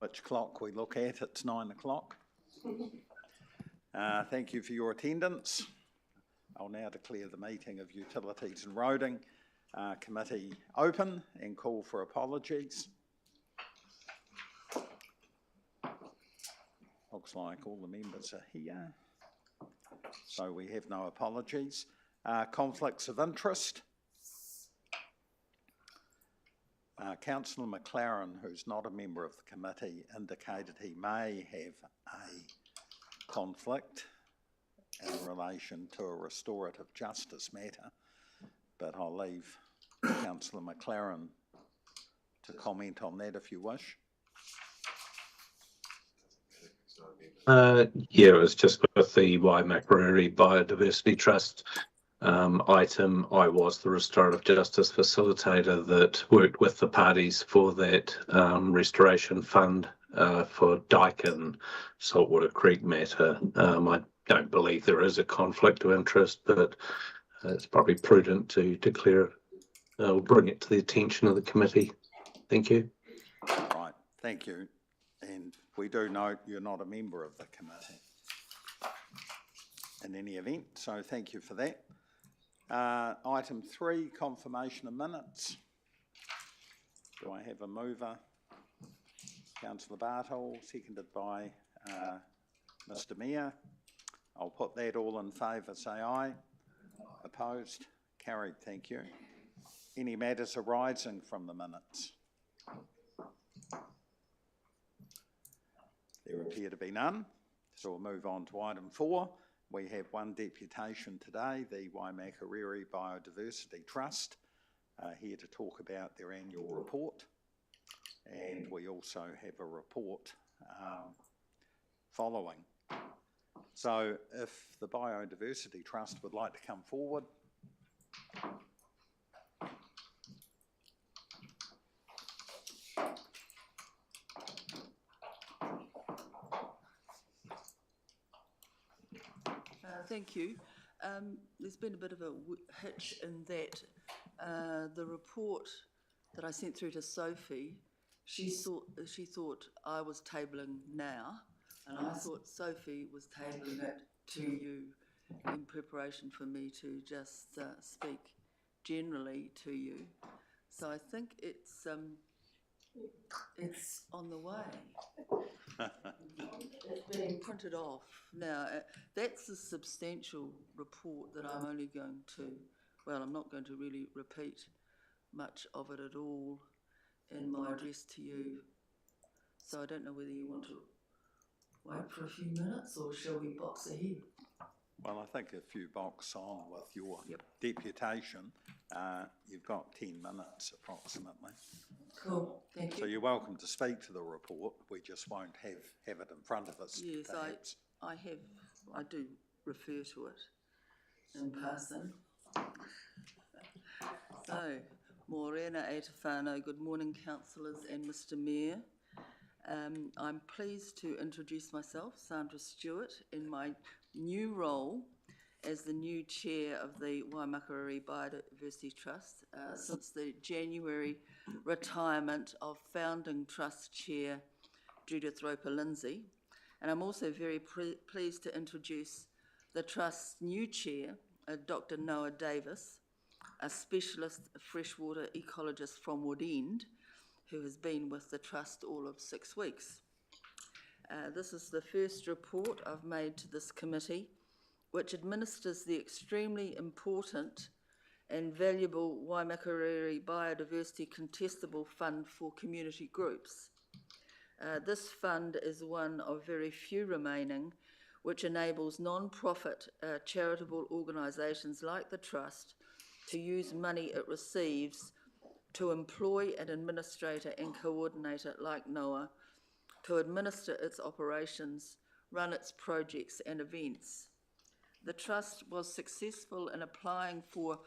which clock we look at. It's 9 o'clock. Thank you for your attendance. I'll now declare the meeting of Utilities and Roading Committee open and call for apologies. Looks like all the members are here, so we have no apologies. Conflicts of interest. Councillor McLaren, who's not a member of the committee, indicated he may have a conflict in relation to a restorative justice matter, but I'll leave Councillor McLaren to comment on that if you wish. Yeah, it was just with the Waimakariri Biodiversity Trust item. I was the restorative justice facilitator that worked with the parties for that restoration fund for Dyke and Saltwater Creek matter. I don't believe there is a conflict of interest, but it's probably prudent to declare or bring it to the attention of the committee. Thank you. Right, thank you. And we do note you're not a member of the committee in any event, so thank you for that. Item 3, confirmation of minutes. Do I have a mover? Councillor Bartle, seconded by Mr Mayor. I'll put that. All in favour say aye. Opposed? Carried, thank you. Any matters arising from the minutes? There appear to be none, so we'll move on to item 4. We have one deputation today, the Waimakariri Biodiversity Trust, here to talk about their annual report. And we also have a report following. So if the Biodiversity Trust would like to come forward. Thank you. There's been a bit of a hitch in that the report that I sent through to Sophie, she thought I was tabling now, and I thought Sophie was tabling it to you in preparation for me to just speak generally to you. So I think it's on the way. It's being printed off now. That's a substantial report that I'm only going to, well, I'm not going to really repeat much of it at all in my address to you. So I don't know whether you want to wait for a few minutes or shall we box ahead? Well, I think if you box on with your deputation, you've got 10 minutes approximately. Cool, thank you. So you're welcome to speak to the report. We just won't have it in front of us. Yes, perhaps. I do refer to it in person. So, Morena e te whānau, good morning councillors and Mr Mayor. I'm pleased to introduce myself, Sandra Stewart, in my new role as the new chair of the Waimakariri Biodiversity Trust since the January retirement of founding trust chair Judith Roper-Lindsay. And I'm also very pleased to introduce the trust's new chair, Dr Noah Davis, a specialist freshwater ecologist from Woodend, who has been with the trust all of 6 weeks. This is the first report I've made to this committee, which administers the extremely important and valuable Waimakariri Biodiversity Contestable Fund for community groups. This fund is one of very few remaining, which enables non-profit charitable organisations like the Trust to use money it receives to employ an administrator and coordinator like Noah to administer its operations, run its projects and events. The Trust was successful in applying for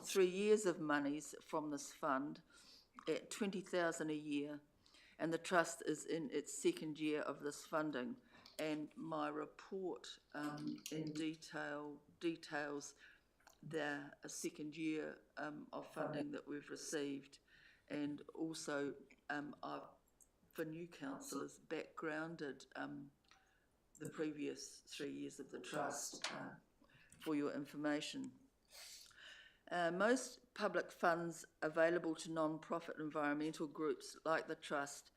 3 years of monies from this fund at $20,000 a year, and the Trust is in its 2nd year of this funding. And my report in details the 2nd year of funding that we've received, and also I've for new councillors, backgrounded the previous 3 years of the Trust for your information. Most public funds available to non-profit environmental groups like the Trust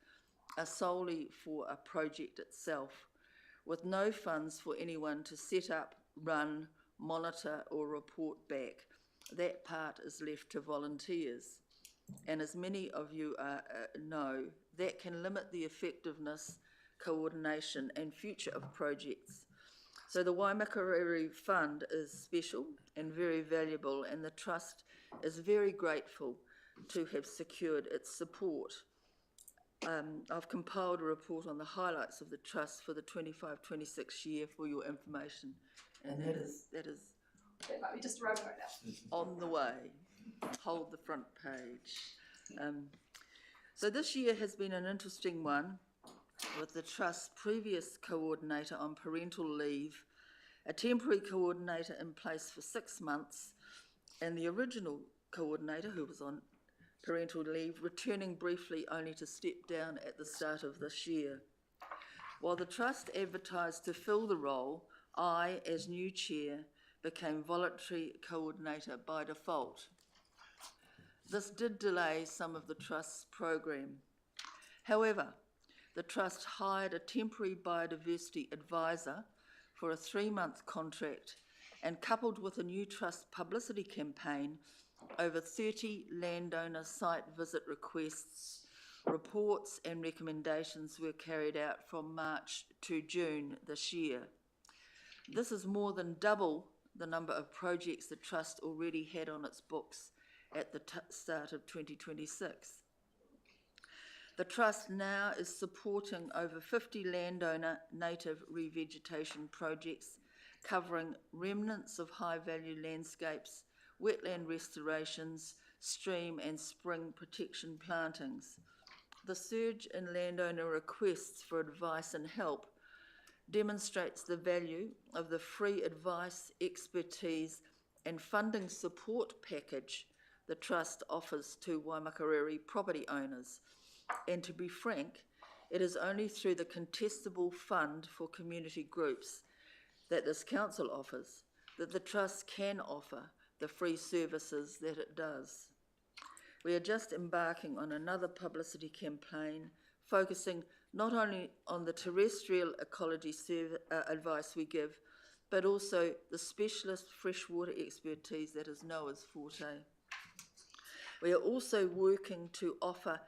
are solely for a project itself, with no funds for anyone to set up, run, monitor or report back. That part is left to volunteers. And as many of you know, that can limit the effectiveness, coordination and future of projects. So the Waimakariri Fund is special and very valuable, and the Trust is very grateful to have secured its support. I've compiled a report on the highlights of the Trust for the 25-26 year for your information, and that is That might be just a road now. on the way. Hold the front page. So this year has been an interesting one, with the Trust's previous coordinator on parental leave, a temporary coordinator in place for 6 months, and the original coordinator, who was on parental leave, returning briefly only to step down at the start of this year. While the Trust advertised to fill the role, I, as new chair, became voluntary coordinator by default. This did delay some of the Trust's program. However, the Trust hired a temporary biodiversity advisor for a 3-month contract, and coupled with a new Trust publicity campaign, over 30 landowner site visit requests, reports and recommendations were carried out from March to June this year. This is more than double the number of projects the Trust already had on its books at the start of 2026. The Trust now is supporting over 50 landowner native revegetation projects covering remnants of high-value landscapes, wetland restorations, stream and spring protection plantings. The surge in landowner requests for advice and help demonstrates the value of the free advice, expertise and funding support package the Trust offers to Waimakariri property owners. And to be frank, it is only through the contestable fund for community groups that this council offers that the Trust can offer the free services that it does. We are just embarking on another publicity campaign focusing not only on the terrestrial ecology advice we give, but also the specialist freshwater expertise that is Noah's forte. We are also working to offer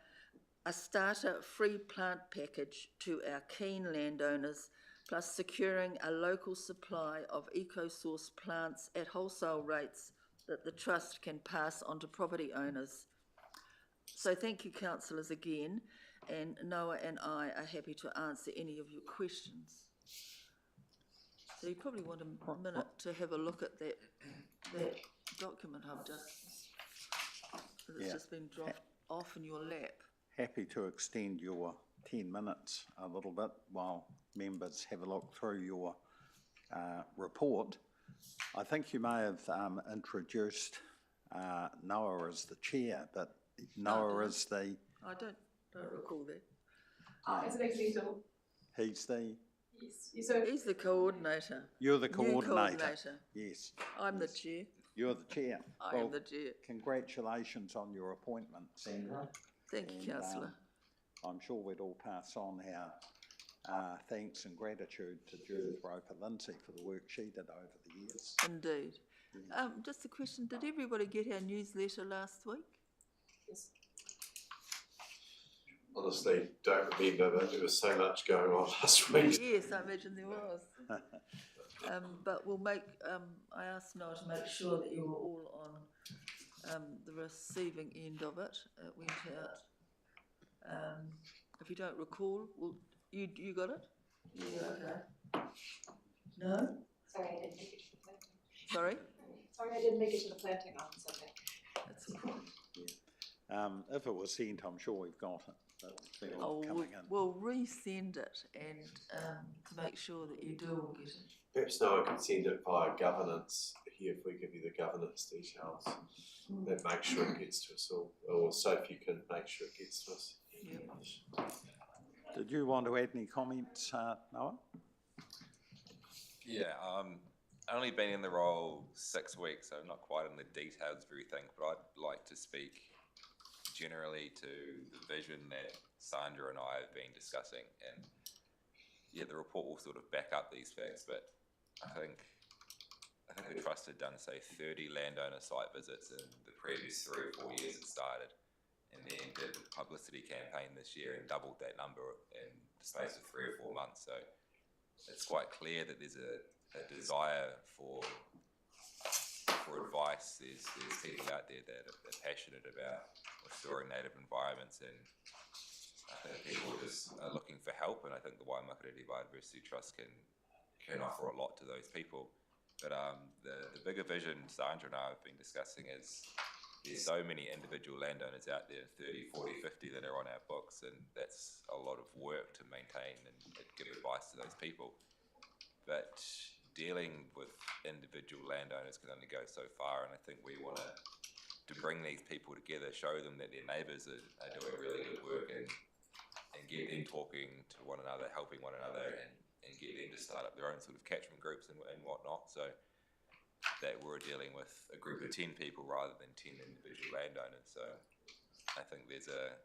a starter free plant package to our keen landowners, plus securing a local supply of eco-source plants at wholesale rates that the Trust can pass on to property owners. So thank you, councillors, again, and Noah and I are happy to answer any of your questions. So you probably want a minute to have a look at that document I've just been dropped off in your lap. Happy to extend your 10 minutes a little bit while members have a look through your report. I think you may have introduced Noah as the chair, but Noah is the... I don't recall that. Is it accidental? He's the... Yes. So He's the coordinator. You're the New coordinator. Yes. I'm the chair. You're the chair. I am the chair. Congratulations on your appointment, Sandra. Thank you, councillor. I'm sure we'd all pass on our thanks and gratitude to Judith Roper-Lindsay for the work she did over the years. Indeed. Just a question, did everybody get our newsletter last week? yes. Honestly, don't remember, but there was so much going on last week. Yes, I imagine there was. But we'll make, I asked Noah to make sure that you were all on the receiving end of it. It went out. If you don't recall, you got it? Yeah, okay. No? Sorry, I didn't make it to the planting. Sorry? Sorry, I didn't make it to the planting on Sunday. That's all right. Yeah. If it was sent, I'm sure we've got it. But it's Oh, coming in. we'll resend it and to make sure that you do all get it. Perhaps Noah could send it via governance here if we give you the governance details. That makes sure it gets to us all, or Sophie can make sure it gets to us. Yep. Did you want to add any comments, Noah? Yeah, only been in the role 6 weeks, so not quite in the details of everything, but I'd like to speak generally to the vision that Sandra and I have been discussing. And yeah, the report will sort of back up these facts, but I think the Trust had done, say, 30 landowner site visits in the previous 3 or 4 years it started, and then did a publicity campaign this year and doubled that number in the space of 3 or 4 months. So it's quite clear that there's a desire for advice. There's people out there that are passionate about restoring native environments, and I think people just are looking for help, and I think the Waimakariri Biodiversity Trust can offer a lot to those people. But the bigger vision Sandra and I have been discussing is there's so many individual landowners out there, 30, 40, 50 that are on our books, and that's a lot of work to maintain and give advice to those people. But dealing with individual landowners can only go so far, and I think we want to bring these people together, show them that their neighbours are doing really good work, and get them talking to one another, helping one another, and get them to start up their own sort of catchment groups and whatnot, so that we're dealing with a group of 10 people rather than 10 individual landowners. So I think there's a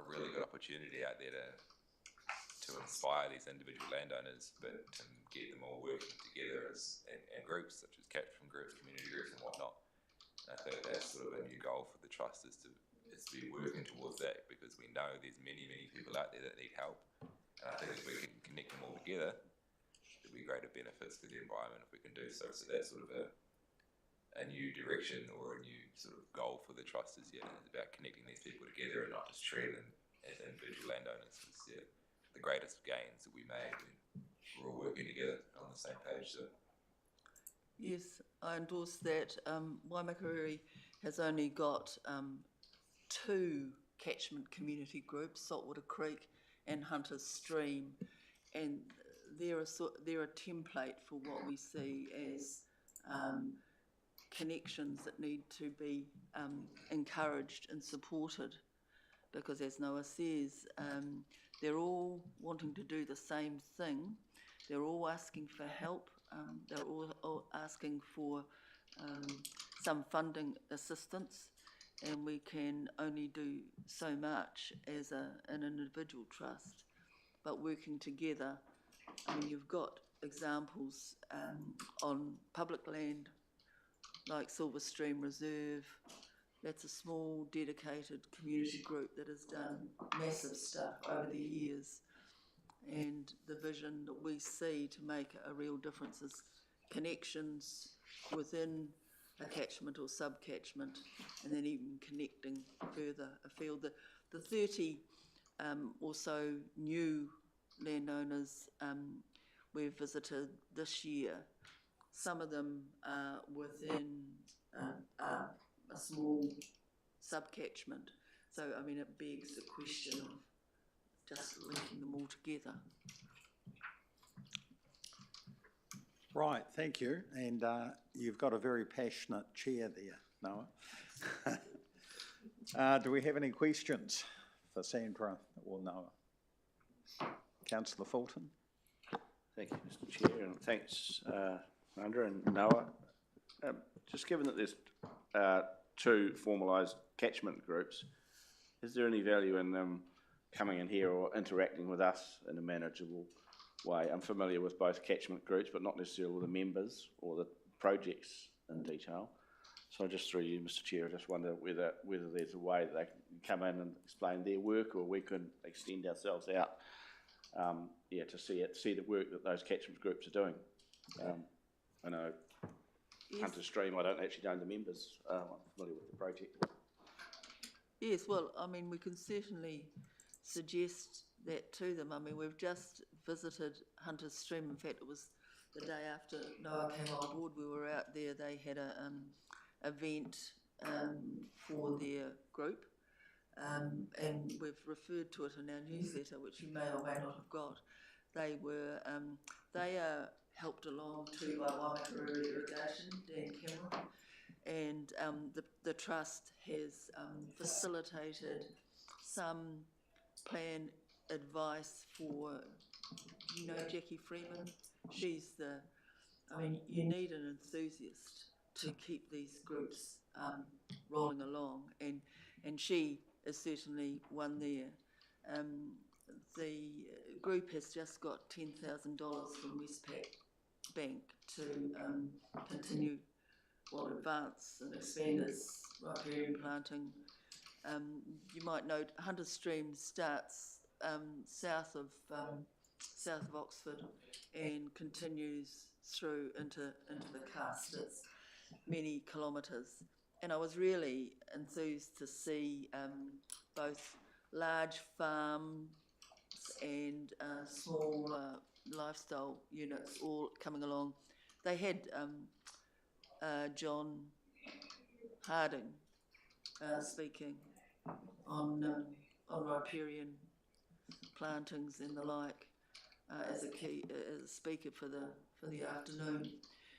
really good opportunity out there to inspire these individual landowners, but to get them all working together in groups such as catchment groups, community groups and whatnot. And I think that's sort of a new goal for the Trust, is to be working towards that, because we know there's many people out there that need help, and I think if we can connect them all together, there'll be greater benefits for the environment if we can do so. So that's sort of a new direction, or a new sort of goal for the Trust is about connecting these people together and not just treating them as individual landowners. It's the greatest gains that we made when we're all working together on the same page. So. Yes, I endorse that. Waimakariri has only got 2 catchment community groups, Saltwater Creek and Hunter's Stream, and they're a template for what we see as connections that need to be encouraged and supported, because as Noah says, they're all wanting to do the same thing. They're all asking for help. They're all asking for some funding assistance, and we can only do so much as an individual trust. But working together, I mean, you've got examples on public land like Silver Stream Reserve. That's a small, dedicated community group that has done massive stuff over the years. And the vision that we see to make a real difference is connections within a catchment or sub-catchment, and then even connecting further afield. The 30 or so new landowners we've visited this year, some of them are within a small sub-catchment. So, I mean, it begs the question of just linking them all together. Right, thank you. And you've got a very passionate chair there, Noah. Do we have any questions for Sandra or Noah? Councillor Fulton. Thank you, Mr. Chair, and thanks, Sandra and Noah. Just given that there's 2 formalised catchment groups, is there any value in them coming in here or interacting with us in a manageable way? I'm familiar with both catchment groups, but not necessarily with the members or the projects in detail. So just through you, Mr. Chair, I just wonder whether there's a way that they can come in and explain their work, or we can extend ourselves out, to see the work that those catchment groups are doing. I know Yes. Hunter Stream, I don't actually know the members. I'm familiar with the project. Yes, well, I mean, we can certainly suggest that to them. I mean, we've just visited Hunter's Stream. In fact, it was the day after Noah came on board. We were out there. They had an event for their group, and we've referred to it in our newsletter, which you may or may not have got. They are helped along too by Waimakariri Irrigation, Dan Cameron, and the Trust has facilitated some plan advice for, you know, Jackie Freeman. She's you need an enthusiast to keep these groups rolling along, and she is certainly one there. The group has just got $10,000 from Westpac Bank to continue, advance and expand its riparian planting. You might note Hunter Stream starts south of Oxford and continues through into the Cust. It's many kilometres, and I was really enthused to see both large farms and small lifestyle units all coming along. They had John Harding speaking on riparian plantings and the like as a speaker for the afternoon.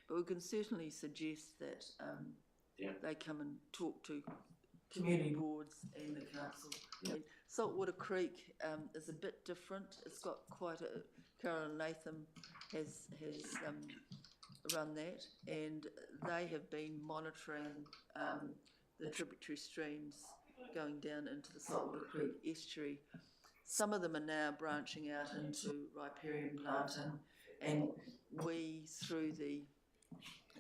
But we can certainly suggest that they come and talk to community boards and the council. Yeah. Saltwater Creek is a bit different. It's got quite a, Carolyn Latham has run that, and they have been monitoring the tributary streams going down into the Saltwater Creek estuary. Some of them are now branching out into riparian planting, and we, through the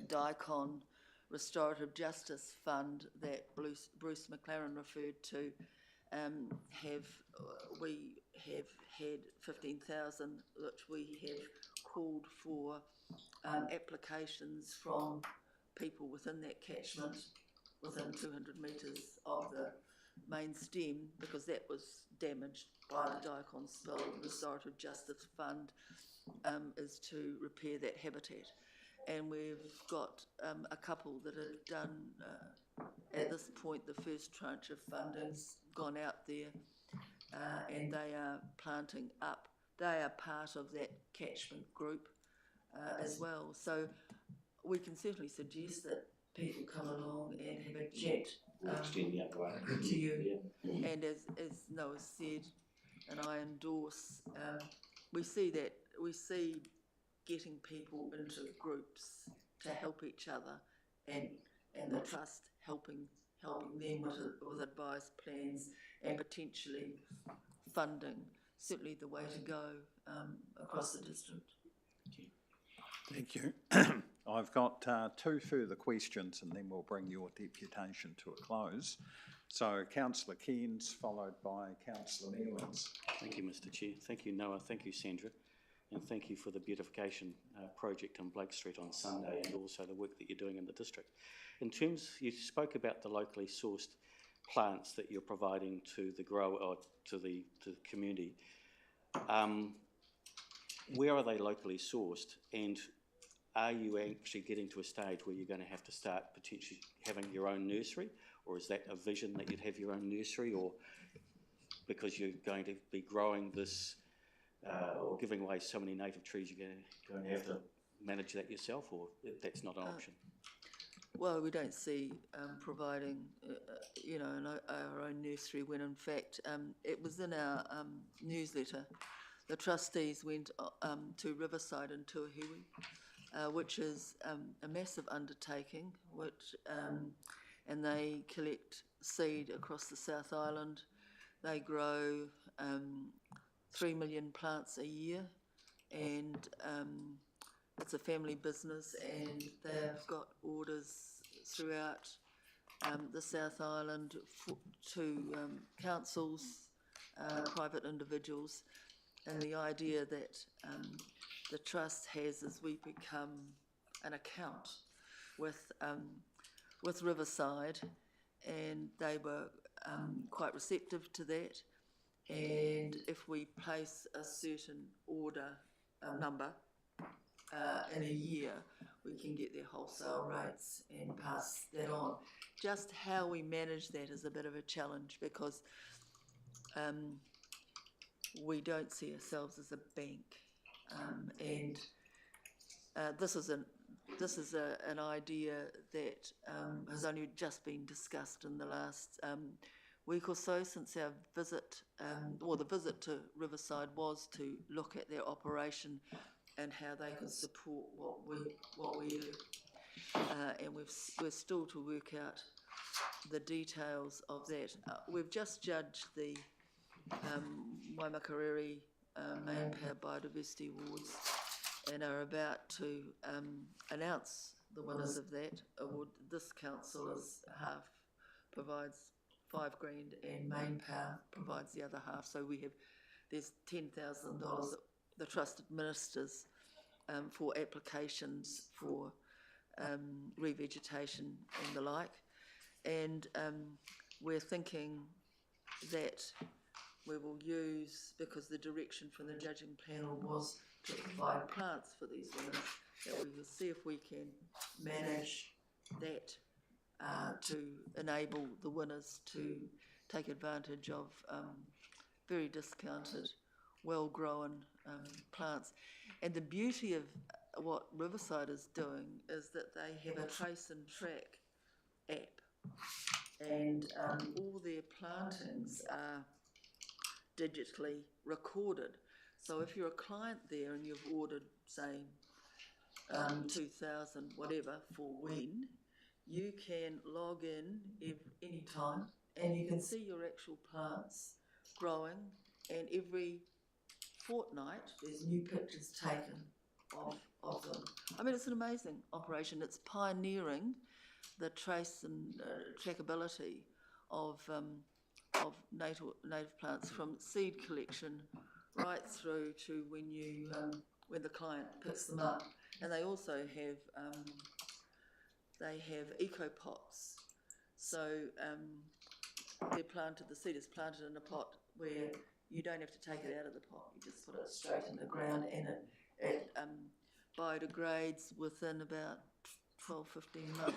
DICON Restorative Justice Fund that Bruce McLaren referred to, we have had 15,000, which we have called for applications from people within that catchment, within 200 metres of the main stem, because that was damaged by the DICON spill. The Restorative Justice Fund is to repair that habitat. And we've got a couple that have done, at this point, the first tranche of funding's gone out there, and they are planting up. They are part of that catchment group as well. So we can certainly suggest that people come along and have a chat to you. Yeah. And as Noah said, and I endorse, we see getting people into groups to help each other, and the trust helping them with advice, plans, and potentially funding. Certainly the way to go across the district. Thank you. I've got two further questions, and then we'll bring your deputation to a close. So Councillor Cairns, followed by Councillor Newlands. Thank you, Mr. Chair. Thank you, Noah. Thank you, Sandra. And thank you for the beautification project on Blake Street on Sunday, and also the work that you're doing in the district. In terms, you spoke about the locally sourced plants that you're providing to the grower or to the community. Where are they locally sourced, and are you actually getting to a stage where you're going to have to start potentially having your own nursery, or is that a vision that you'd have your own nursery, or because you're going to be growing this or giving away so many native trees, you're going to have to manage that yourself, or that's not an option? Well, we don't see providing, our own nursery, when in fact it was in our newsletter. The trustees went to Riverside in Tuahiwi, which is a massive undertaking, and they collect seed across the South Island. They grow 3 million plants a year, and it's a family business, and they've got orders throughout the South Island to councils, private individuals, and the idea that the trust has is we become an account with Riverside, and they were quite receptive to that. And if we place a certain order number in a year, we can get their wholesale rates and pass that on. Just how we manage that is a bit of a challenge, because we don't see ourselves as a bank, and this is an idea that has only just been discussed in the last week or so since our visit, or the visit to Riverside was to look at their operation and how they could support what we do. And we're still to work out the details of that. We've just judged the waimakariri Main Power Biodiversity Awards and are about to announce the winners of that award. This council is half, provides $5,000, and Main Power provides the other half. So there's $10,000 that the trust administers for applications for revegetation and the like. And we're thinking that we will use, because the direction from the judging panel was to provide plants for these winners, that we will see if we can manage that to enable the winners to take advantage of very discounted, well-grown plants. And the beauty of what Riverside is doing is that they have a trace and track app, and all their plantings are digitally recorded. So if you're a client there and you've ordered, say, 2,000 whatever for when, you can log in any time and you can see your actual plants growing, and every fortnight there's new pictures taken of them. I mean, it's an amazing operation. It's pioneering the trace and trackability of native plants, from seed collection right through to when the client picks them up. And they also have eco pots. So they're planted. The seed is planted in a pot where you don't have to take it out of the pot. You just put it straight in the ground, and it biodegrades within about 12, 15 months.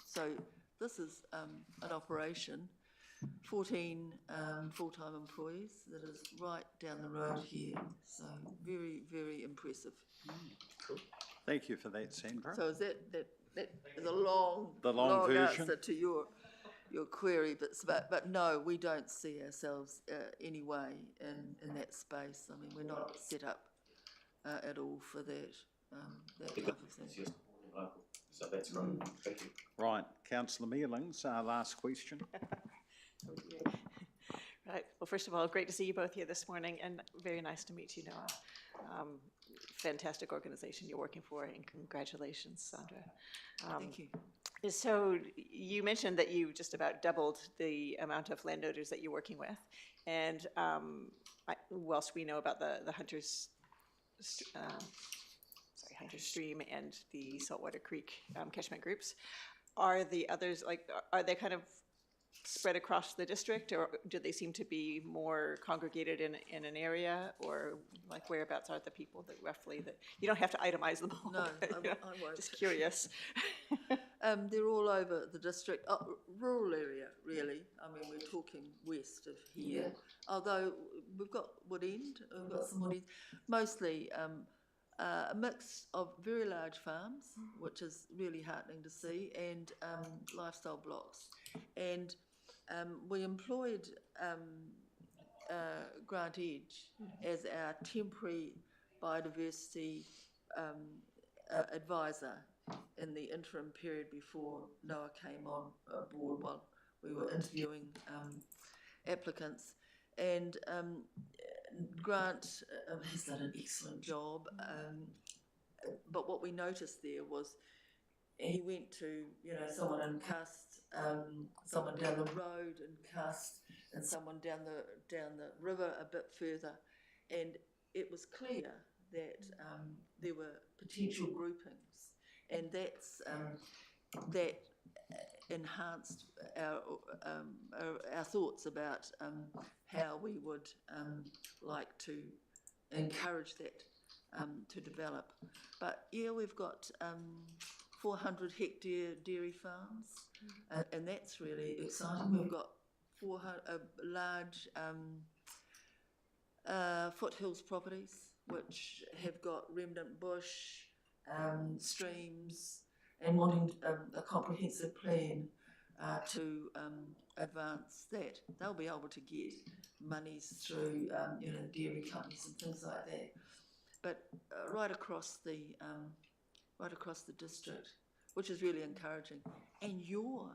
So this is an operation, 14 full-time employees, that is right down the road here. So very, very impressive. Cool. Thank you for that, Sandra. So is that is a long version answer to your query, but no, we don't see ourselves anyway in that space. I mean, we're not set up at all for that type of thing. So that's great. Thank you. Right, Councillor Mealings, last question. Right. Well, first of all, great to see you both here this morning, and very nice to meet you, Noah. Fantastic organisation you're working for, and congratulations, Sandra. Thank you. So you mentioned that you just about doubled the amount of landowners that you're working with, and whilst we know about the Hunters Stream and the Saltwater Creek catchment groups, are the others, are they kind of spread across the district, or do they seem to be more congregated in an area, or like whereabouts are the people that roughly, that you don't have to itemize them all? No, but, I won't. Just curious. They're all over the district, rural area really. I mean, we're talking west of here, although we've got Woodend, we've got some Woodend, mostly a mix of very large farms, which is really heartening to see, and lifestyle blocks. And we employed Grant Edge as our temporary biodiversity advisor in the interim period before Noah came on board while we were interviewing applicants. And Grant has done an excellent job, but what we noticed there was he went to, someone in Cust, someone down the road in Cust, and someone down the river a bit further, and it was clear that there were potential groupings, and that enhanced our thoughts about how we would like to encourage that to develop. But yeah, we've got 400 hectare dairy farms, and that's really exciting. We've got 400 large foothills properties which have got remnant bush, streams, and wanting a comprehensive plan to advance that. They'll be able to get monies through, dairy companies and things like that. But right across the district, which is really encouraging, and your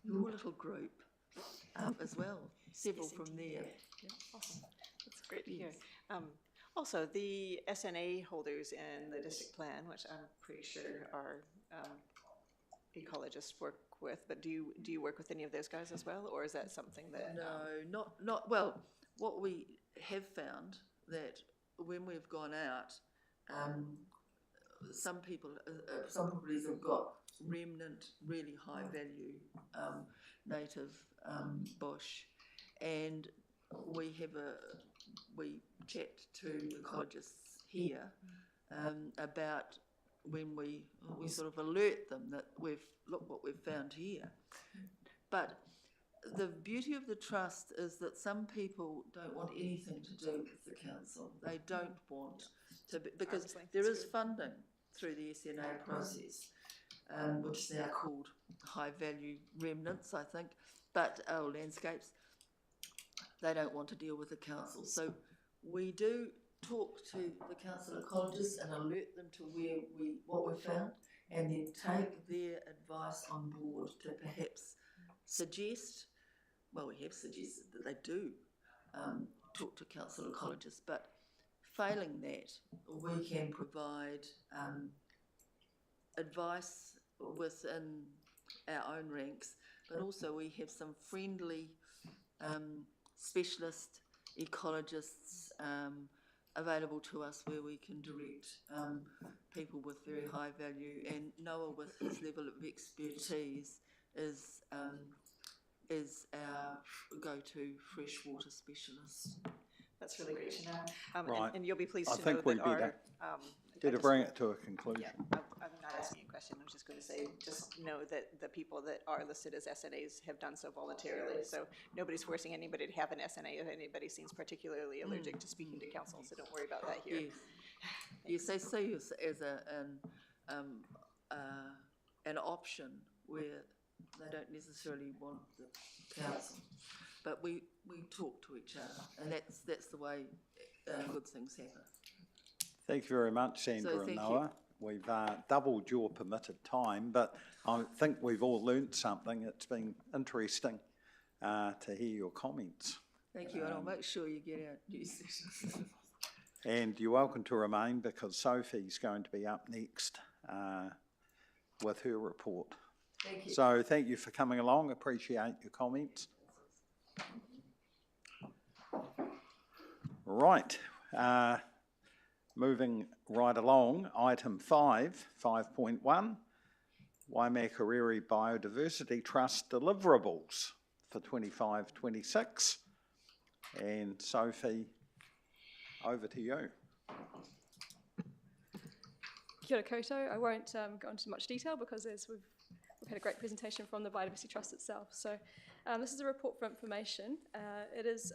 little group as well, several from there. Yeah, awesome. That's great to hear. Also, the SNA holders in the district plan, which I'm pretty sure our ecologists work with, but do you work with any of those guys as well, or is that something that? No, not well. What we have found that when we've gone out, some properties have got remnant, really high value native bush, and we chat to ecologists here about when we sort of alert them that look what we've found here. But the beauty of the trust is that some people don't want anything to do with the council. They don't want to be, because there is funding through the SNA process, which is now called high value remnants, I think, but landscapes. They don't want to deal with the council. So we do talk to the council ecologists and alert them to what we've found, and then take their advice on board to perhaps suggest, well, we have suggested that they do talk to council ecologists, but failing that, we can provide advice within our own ranks, but also we have some friendly specialist ecologists available to us where we can direct people with very high value, and Noah with his level of expertise is our go-to freshwater specialist. That's really great to know. Right. And you'll be pleased I to think know we that our... better bring it to a conclusion. Yeah, I'm not asking you a question. I'm just going to say, just know that the people that are listed as SNAs have done so voluntarily. So nobody's forcing anybody to have an SNA if anybody seems particularly allergic to speaking to council. So don't worry about that here. Yes, they see us as an option where they don't necessarily want the council, but we talk to each other, and that's the way good things happen. Thank you very much, Sandra and Noah. We've doubled your permitted time, but I think we've all learnt something. It's been interesting to hear your comments. Thank you, and I'll make sure you get our news sessions. And you're welcome to remain, because Sophie's going to be up next with her report. Thank you. So thank you for coming along. Appreciate your comments. Right. Moving right along, item 5.1, Waimakariri Biodiversity Trust deliverables for 25-26. And Sophie, over to you. Kia ora koutou. I won't go into much detail because as we've had a great presentation from the Biodiversity Trust itself. So this is a report for information. It is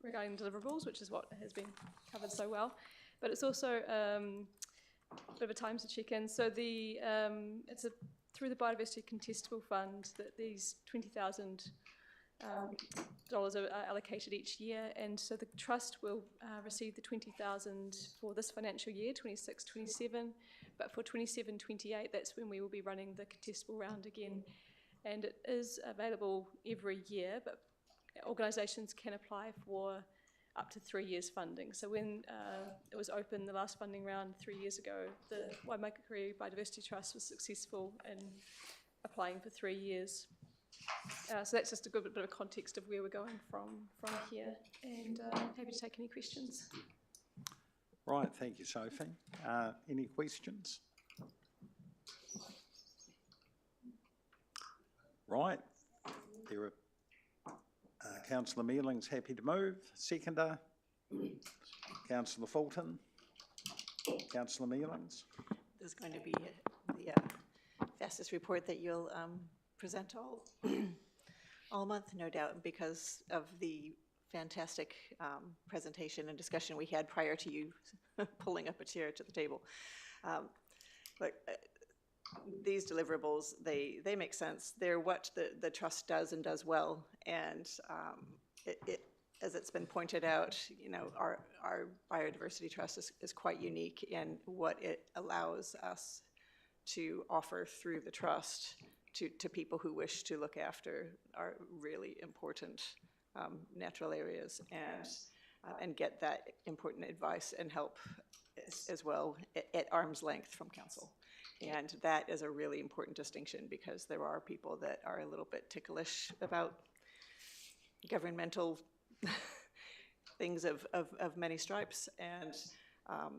regarding deliverables, which is what has been covered so well, but it's also a bit of a time to check in. So it's through the Biodiversity Contestable Fund that these $20,000 are allocated each year, and so the trust will receive the $20,000 for this financial year, 26-27, but for 27-28, that's when we will be running the contestable round again, and it is available every year, but organisations can apply for up to 3 years funding. So when it was open, the last funding round 3 years ago, the Waimakariri Biodiversity Trust was successful in applying for 3 years. So that's just a good bit of context of where we're going from here, and happy to take any questions. Right, thank you, Sophie. Any questions? Right, there are Councillor Mealing's happy to move. Seconder, Councillor Fulton. Councillor Mealings. This is going to be the fastest report that you'll present all month, no doubt, because of the fantastic presentation and discussion we had prior to you pulling up a chair to the table. But these deliverables, they make sense. They're what the trust does and does well. And as it's been pointed out, you know, our biodiversity trust is quite unique in what it allows us to offer through the trust to people who wish to look after our really important natural areas and get that important advice and help as well at arm's length from council. And that is a really important distinction, because there are people that are a little bit ticklish about governmental things of many stripes, and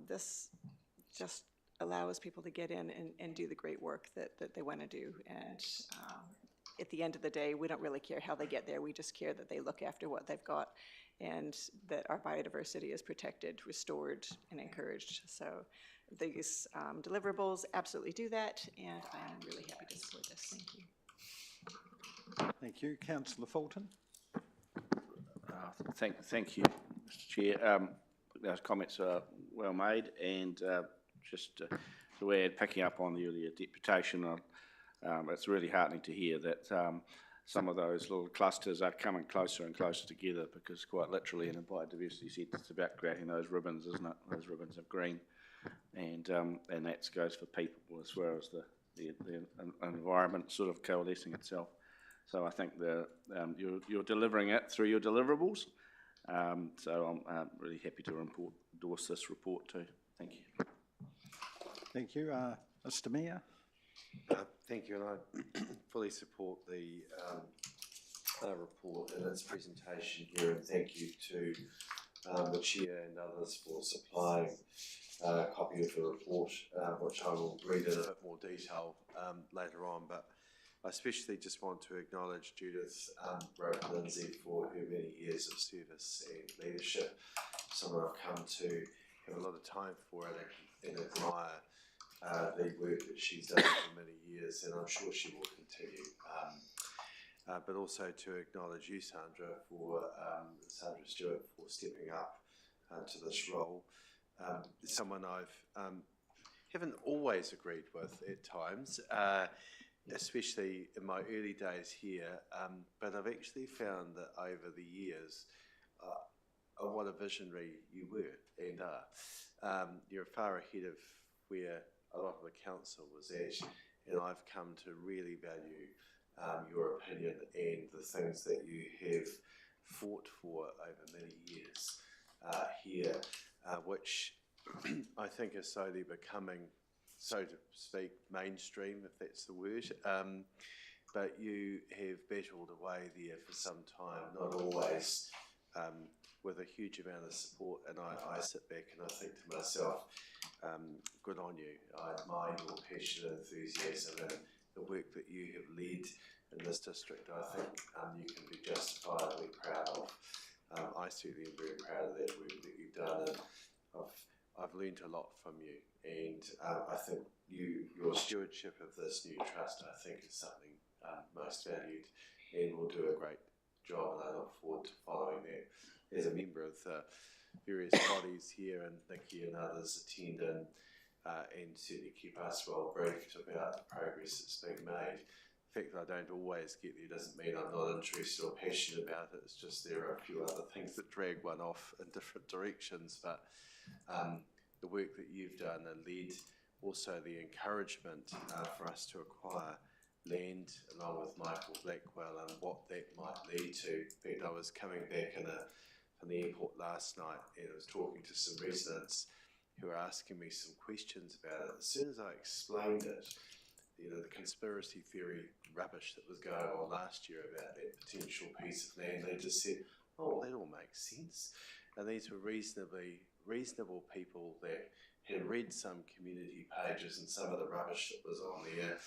this just allows people to get in and do the great work that they want to do. And at the end of the day, we don't really care how they get there. We just care that they look after what they've got and that our biodiversity is protected, restored, and encouraged. So these deliverables absolutely do that, and I am really happy to support this. Thank you. Thank you. Councillor Fulton. Thank you, Mr. Chair. Those comments are well made, and just to add, picking up on the earlier deputation, it's really heartening to hear that some of those little clusters are coming closer and closer together, because quite literally in a biodiversity sense, it's about creating those ribbons, isn't it? Those ribbons of green, and that goes for people as well as the environment sort of coalescing itself. So I think you're delivering it through your deliverables. So I'm really happy to endorse this report too. Thank you. Thank you. Mr. Mayor. Thank you, and I fully support the report and its presentation here, and thank you to the Chair and others for supplying a copy of the report, which I will read in a bit more detail later on. But I especially just want to acknowledge Judith Roper-Lindsay for her many years of service and leadership. Someone I've come to have a lot of time for and admire the work that she's done for many years, and I'm sure she will continue. But also to acknowledge you, Sandra Stewart, for stepping up to this role. Someone I've haven't always agreed with at times, especially in my early days here, but I've actually found that over the years, what a visionary you were and are. You're far ahead of where a lot of the council was at, and I've come to really value your opinion and the things that you have fought for over many years here, which I think is slowly becoming, so to speak, mainstream, if that's the word. But you have battled away there for some time, not always with a huge amount of support, and I sit back and I think to myself, good on you. I admire your passion and enthusiasm and the work that you have led in this district. I think you can be justifiably proud of. I certainly am very proud of that work that you've done, and I've learned a lot from you, and I think your stewardship of this new trust, I think, is something most valued, and will do a great job, and I look forward to following that. As a member of the various bodies here, and Nikki and others attend in, and certainly keep us well briefed about the progress that's being made. The fact that I don't always get there doesn't mean I'm not interested or passionate about it. It's just there are a few other things that drag one off in different directions. But the work that you've done and led, also the encouragement for us to acquire land along with Michael Blackwell and what that might lead to. In fact, I was coming back from the airport last night, and I was talking to some residents who were asking me some questions about it. As soon as I explained it, the conspiracy theory rubbish that was going on last year about that potential piece of land, they just said, oh, that all makes sense. And these were reasonable people that had read some community pages and some of the rubbish that was on there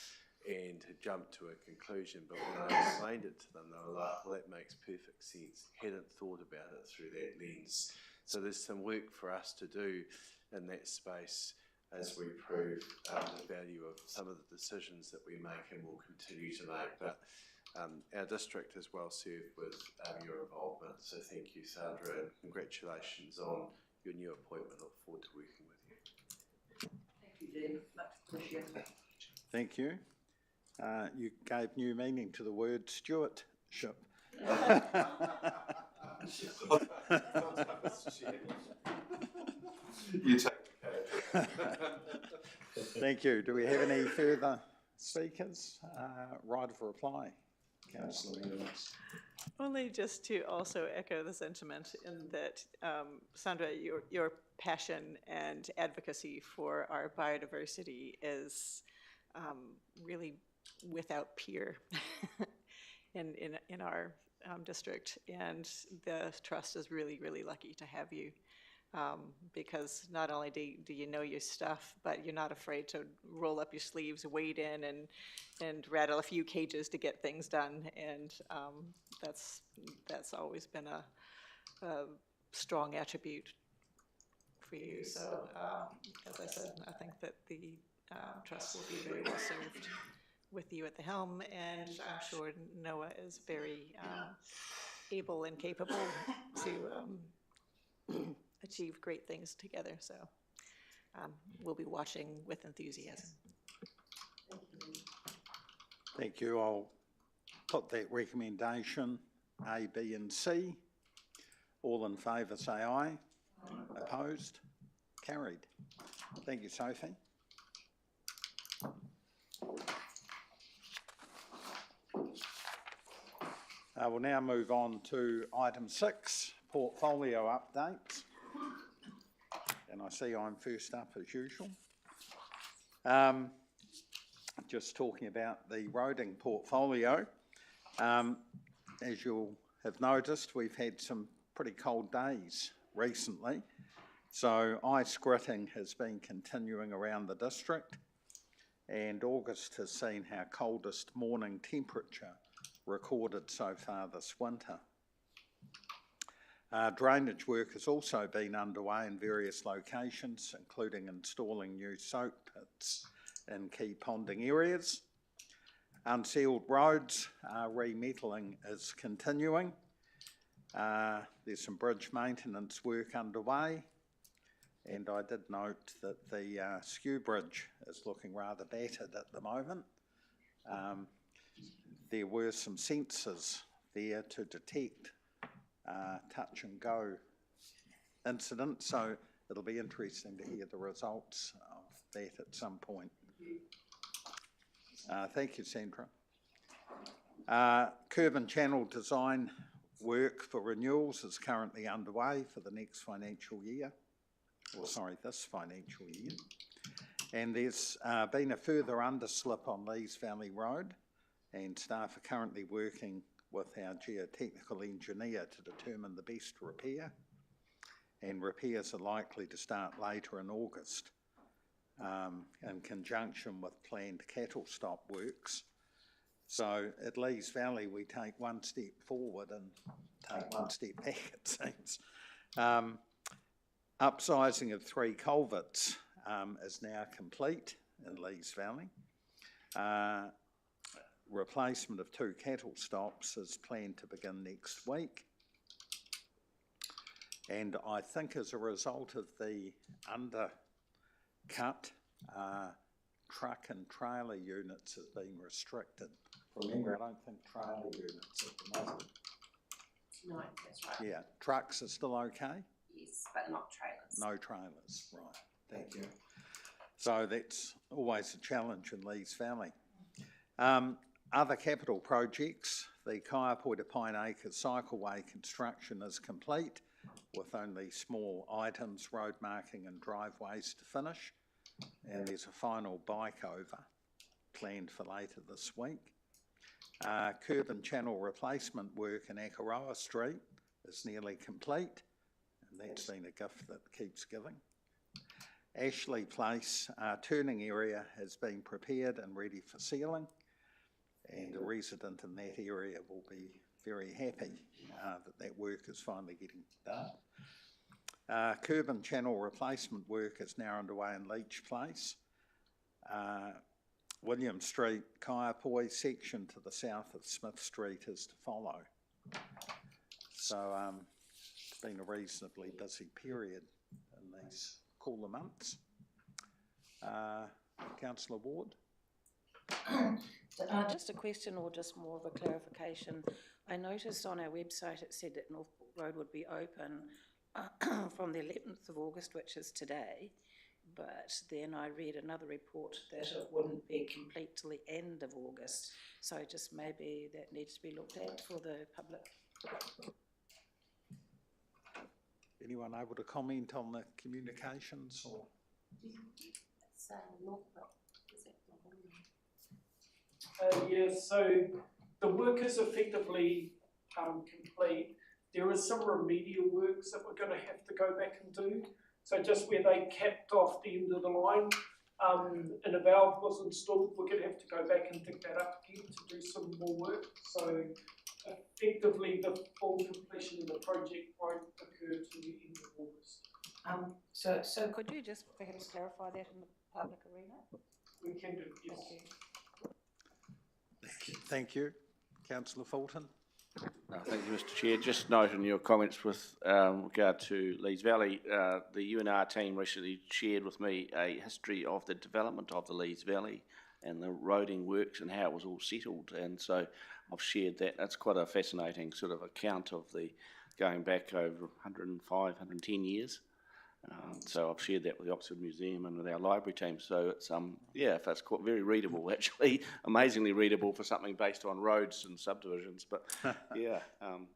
and had jumped to a conclusion. But when I explained it to them, they were like, well, that makes perfect sense. Hadn't thought about it through that lens. So there's some work for us to do in that space as we prove the value of some of the decisions that we make and will continue to make. But our district is well served with your involvement. So thank you, Sandra, and congratulations on your new appointment. Look forward to working with you. Thank you, Dean. Much appreciated. Thank you. You gave new meaning to the word stewardship. You take Thank you. Do we have any further speakers? Right of reply, Councillor Evans. Only just to also echo the sentiment in that, Sandra, your passion and advocacy for our biodiversity is really without peer in our district, and the trust is really, really lucky to have you. Because not only do you know your stuff, but you're not afraid to roll up your sleeves, wade in, and rattle a few cages to get things done. And that's always been a strong attribute for you. So, as I said, I think that the trust will be very well served with you at the helm, and I'm sure Noah is very able and capable to achieve great things together. So we'll be watching with enthusiasm. Thank you. I'll put that recommendation A, B and C. All in favour say aye. Opposed? Carried. Thank you, Sophie. We'll now move on to item 6, portfolio updates. And I see I'm first up as usual. Just talking about the roading portfolio. As you'll have noticed, we've had some pretty cold days recently. So ice gritting has been continuing around the district, and August has seen our coldest morning temperature recorded so far this winter. Drainage work has also been underway in various locations, including installing new soak pits in key ponding areas. Unsealed roads, remetalling is continuing. There's some bridge maintenance work underway, and I did note that the Skew Bridge is looking rather battered at the moment. There were some sensors there to detect touch and go incidents, so it'll be interesting to hear the results of that at some point. Thank you, Sandra. Curb and channel design work for renewals is currently underway for the next financial year, or sorry, this financial year. And there's been a further underslip on Lees Valley Road, and staff are currently working with our geotechnical engineer to determine the best repair, and repairs are likely to start later in August in conjunction with planned cattle stop works. So at Lees Valley we take one step forward and take one step back, it seems. Upsizing of 3 culverts is now complete in Lees Valley. Replacement of 2 cattle stops is planned to begin next week. And I think as a result of the undercut, truck and trailer units have been restricted. Remember, I don't think trailer units at the moment. No, that's right. Yeah, trucks are still okay? Yes, but not trailers. No trailers, right, thank you. So that's always a challenge in Lees Valley. Other capital projects, the Kaiapoi to Pine Acres cycleway construction is complete, with only small items, road marking and driveways to finish, and there's a final bike over planned for later this week. Curb and channel replacement work in Akaroa Street is nearly complete, and that's been a gift that keeps giving. Ashley Place turning area has been prepared and ready for sealing, and a resident in that area will be very happy that work is finally getting done. Curb and channel replacement work is now underway in Leach Place. William Street, Kaiapoi section to the south of Smith Street is to follow. So it's been a reasonably busy period in these cooler months. Councillor Ward? Just a question or just more of a clarification. I noticed on our website it said that Northbrook Road would be open from the 11th of August, which is today, but then I read another report that it wouldn't be complete till the end of August. So just maybe that needs to be looked at for the public. Anyone able to comment on the communications or? It's Northbrook, is it? Yeah, so the work is effectively complete. There is some remedial works that we're going to have to go back and do. So just where they capped off the end of the line and a valve was installed, we're going to have to go back and dig that up again to do some more work. So effectively the full completion of the project won't occur till the end of August. So could you just perhaps clarify that in the public arena? We can do, yes. Thank you. Councillor Fulton. Thank you, Mr Chair. Just noting your comments with regard to Lees Valley, the UNR team recently shared with me a history of the development of the Lees Valley and the roading works and how it was all settled, and so I've shared that. That's quite a fascinating sort of account of the going back over 105, 110 years. So I've shared that with the Oxford Museum and with our library team. So it's yeah, that's quite very readable actually, amazingly readable for something based on roads and subdivisions. But yeah,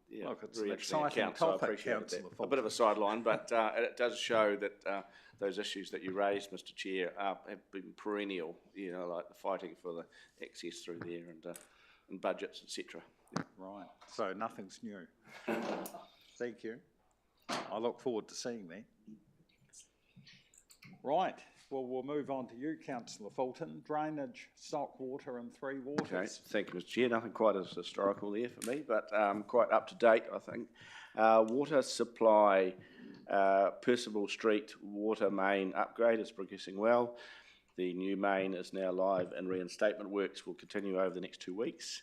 yeah, look, it's very an interesting exciting account. So I topic, appreciate that. Councillor A bit of a sideline, but it does show that those issues that you raised, Mr Chair, have been perennial. You know, like the fighting for the access through there and budgets, etc. Yeah. Right. So nothing's new. Thank you. I look forward to seeing that. Right, well, we'll move on to you, Councillor Fulton. Drainage, stock water and three waters. Okay, thank you, Mr Chair. Nothing quite as historical there for me, but quite up to date, I think. Water supply, Percival Street water main upgrade is progressing well. The new main is now live and reinstatement works will continue over the next 2 weeks.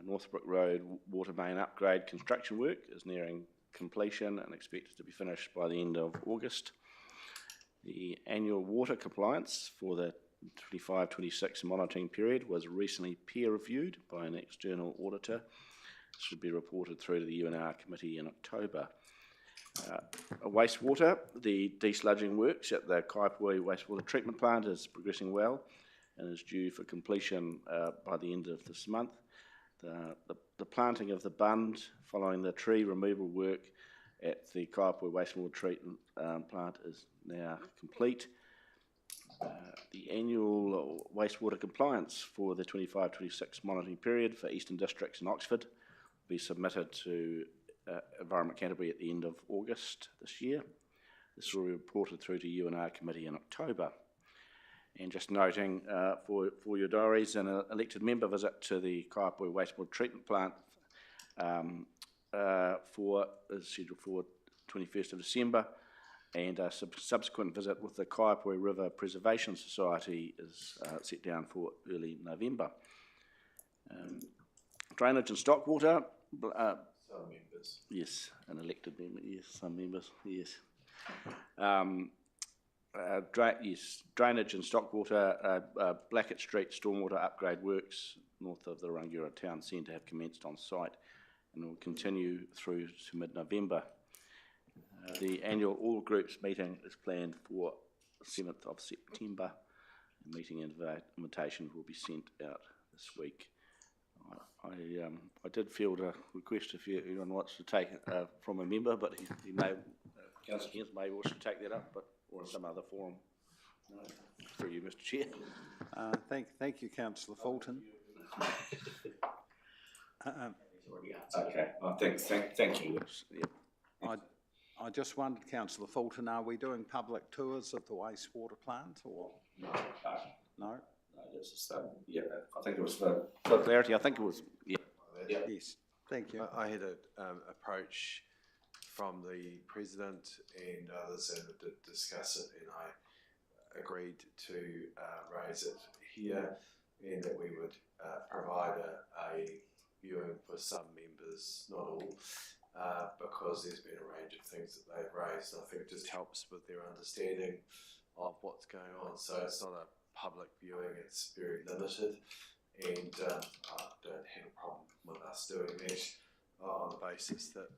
Northbrook Road water main upgrade construction work is nearing completion and expected to be finished by the end of August. The annual water compliance for the 25-26 monitoring period was recently peer reviewed by an external auditor. This should be reported through to the UNR committee in October. Wastewater, the desludging works at the Kaipoi wastewater treatment plant is progressing well and is due for completion by the end of this month. The planting of the bund following the tree removal work at the Kaipoi wastewater treatment plant is now complete. The annual wastewater compliance for the 25-26 monitoring period for Eastern Districts and Oxford will be submitted to Environment Canterbury at the end of August this year. This will be reported through to UNR committee in October. And just noting for your diaries, an elected member visit to the Kaipoi wastewater treatment plant is scheduled for 21st of December, and a subsequent visit with the Kaipoi River Preservation Society is set down for early November. Drainage and stock water. Some members. Yes, an elected member, yes, some members, yes. Yes, drainage and stock water, Blackett Street stormwater upgrade works north of the Rangiora town centre have commenced on site and will continue through to mid-November. The annual all groups meeting is planned for 7th of September. The meeting invitations will be sent out this week. I did field a request if anyone wants to take it from a member, but he may, Councillor Kent may wish to take that up, but or in some other forum. No, through you, Mr Chair. Thank you, Councillor Fulton. Okay, thank you. Yeah. I just wondered, Councillor Fulton, are we doing public tours of the wastewater plant or? No? This is, yeah, I think it was for clarity. I think it was, yeah. Yes, thank you. I had an approach from the President and others and did discuss it, and I agreed to raise it here and that we would provide a viewing for some members, not all, because there's been a range of things that they've raised. I think it just helps with their understanding of what's going on. So it's not a public viewing, it's very limited, and I don't have a problem with us doing that on the basis that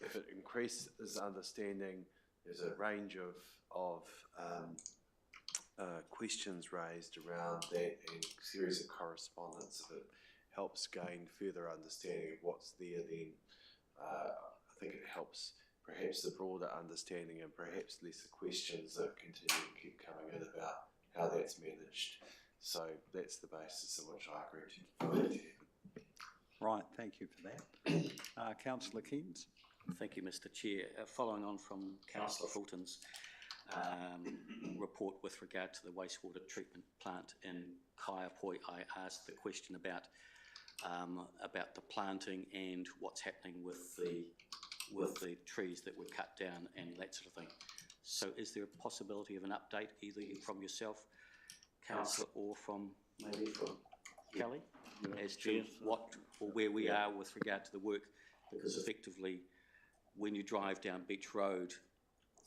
if it increases understanding, there's a range of questions raised around that and a series of correspondence. If it helps gain further understanding of what's there, then I think it helps perhaps the broader understanding and perhaps lesser questions that continue to keep coming in about how that's managed. So that's the basis on which I agree to. Right, thank you for that. Councillor Keynes. Thank you, Mr. Chair. Following on from Councillor Fulton's report with regard to the wastewater treatment plant in Kaiapoi, I asked the question about the planting and what's happening with the trees that were cut down and that sort of thing. So is there a possibility of an update either from yourself, Councillor, or maybe from Kelly, as to what or where we are with regard to the work? Because effectively, when you drive down Beach Road,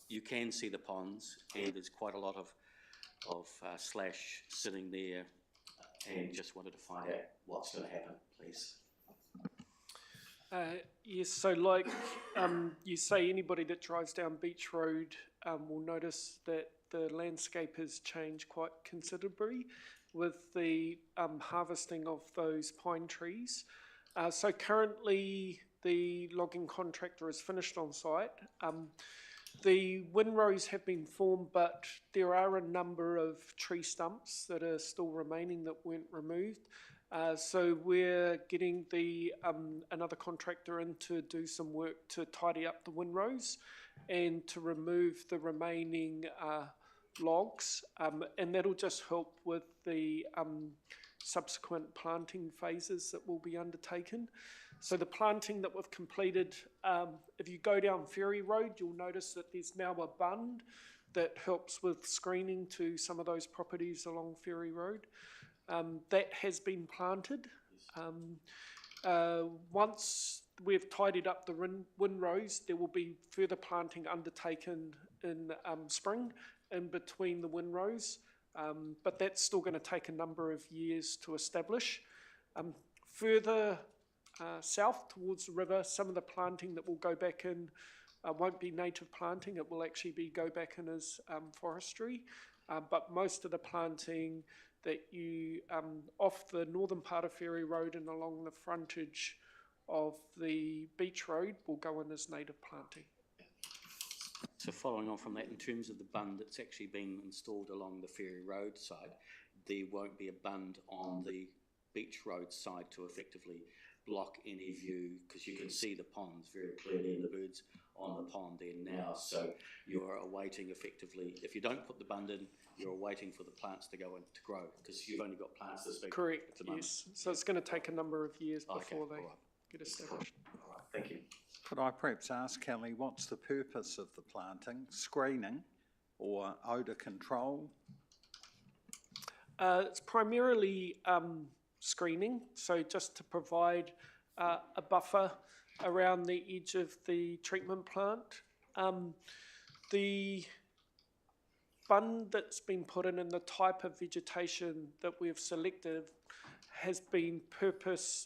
you can see the ponds, and there's quite a lot of slash sitting there, and just wanted to find out what's going to happen, please. Yes, so like you say, anybody that drives down Beach Road will notice that the landscape has changed quite considerably with the harvesting of those pine trees. So currently the logging contractor is finished on site. The windrows have been formed, but there are a number of tree stumps that are still remaining that weren't removed. So we're getting another contractor in to do some work to tidy up the windrows and to remove the remaining logs, and that'll just help with the subsequent planting phases that will be undertaken. So the planting that we've completed, if you go down Ferry Road, you'll notice that there's now a bund that helps with screening to some of those properties along Ferry Road. That has been planted. Once we've tidied up the windrows, there will be further planting undertaken in spring in between the windrows, but that's still going to take a number of years to establish. Further south towards the river, some of the planting that will go back in won't be native planting, it will actually be go back in as forestry, but most of the planting that you off the northern part of Ferry Road and along the frontage of the Beach Road will go in as native planting. So following on from that, in terms of the bund that's actually been installed along the Ferry Road side, there won't be a bund on the Beach Road side to effectively block any view, because you can see the ponds very clearly and the birds on the pond there now. So you're awaiting effectively, if you don't put the bund in, you're waiting for the plants to go in to grow, because you've only got plants this big. Correct, yes. So it's going to take a number of years before they get established. All right, thank you. Could I perhaps ask Kelly, what's the purpose of the planting? Screening or odour control? It's primarily screening, so just to provide a buffer around the edge of the treatment plant. The bund that's been put in and the type of vegetation that we've selected has been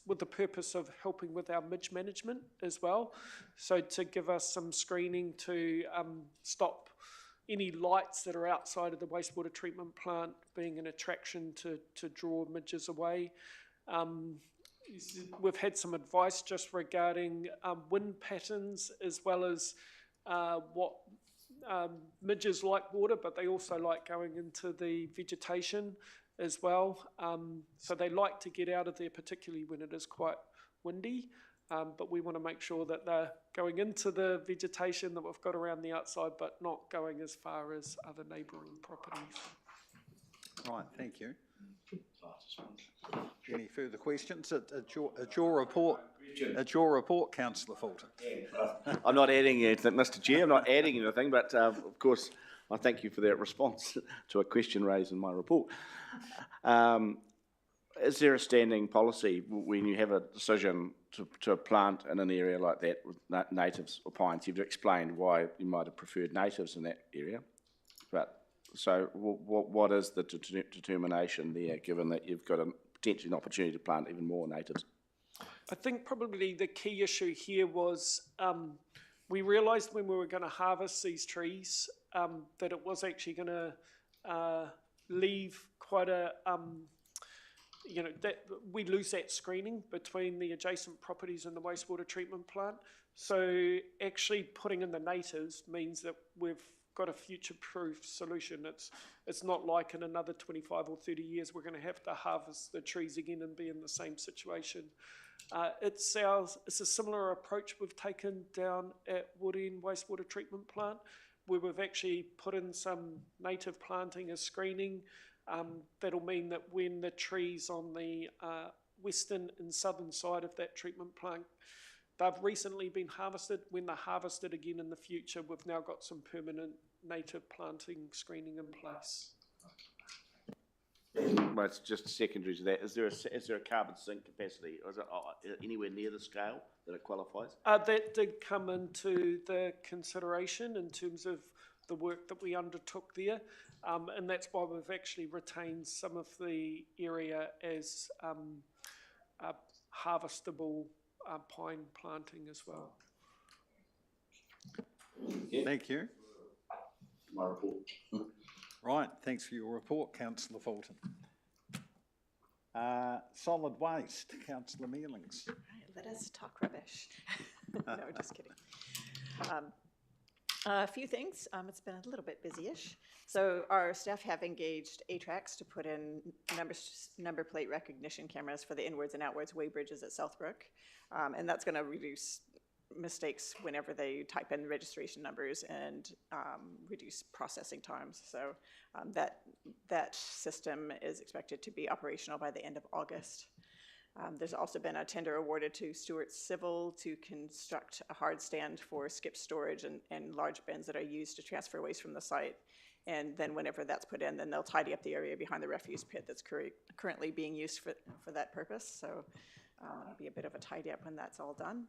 with the purpose of helping with our midge management as well. So to give us some screening to stop any lights that are outside of the wastewater treatment plant being an attraction to draw midges away. We've had some advice just regarding wind patterns, as well as what midges like water, but they also like going into the vegetation as well. So they like to get out of there, particularly when it is quite windy. But we want to make sure that they're going into the vegetation that we've got around the outside, but not going as far as other neighbouring properties. Right, thank you. Any further questions? It's your report. It's your report, Councillor Fulton. I'm not adding anything, Mr. Chair. I'm not adding anything, but of course, I thank you for that response to a question raised in my report. Is there a standing policy when you have a decision to plant in an area like that with natives or pines? You've explained why you might have preferred natives in that area, but So what is the determination there, given that you've got potentially an opportunity to plant even more natives? I think probably the key issue here was we realised when we were going to harvest these trees that it was actually going to leave quite a, that we lose that screening between the adjacent properties and the wastewater treatment plant. So actually putting in the natives means that we've got a future-proof solution. It's not like in another 25 or 30 years we're going to have to harvest the trees again and be in the same situation. It's a similar approach we've taken down at Wood End Wastewater Treatment Plant, where we've actually put in some native planting as screening. That'll mean that when the trees on the western and southern side of that treatment plant, they've recently been harvested. When they're harvested again in the future, we've now got some permanent native planting screening in place. Well, it's just secondary to that. Is there a carbon sink capacity, or is it anywhere near the scale that it qualifies? That did come into the consideration in terms of the work that we undertook there, and that's why we've actually retained some of the area as harvestable pine planting as well. Yeah. Thank you. My report. Right, thanks for your report, Councillor Fulton. Solid waste, Councillor Mealings. Right, let us talk rubbish. No, just kidding. A few things. It's been a little bit busy-ish. So our staff have engaged ATRAX to put in number plate recognition cameras for the inwards and outwards weigh bridges at Southbrook. And that's going to reduce mistakes whenever they type in registration numbers and reduce processing times. So that system is expected to be operational by the end of August. There's also been a tender awarded to Stewart Civil to construct a hard stand for skip storage and large bins that are used to transfer waste from the site. And then whenever that's put in, then they'll tidy up the area behind the refuse pit that's currently being used for that purpose. So it'll be a bit of a tidy up when that's all done.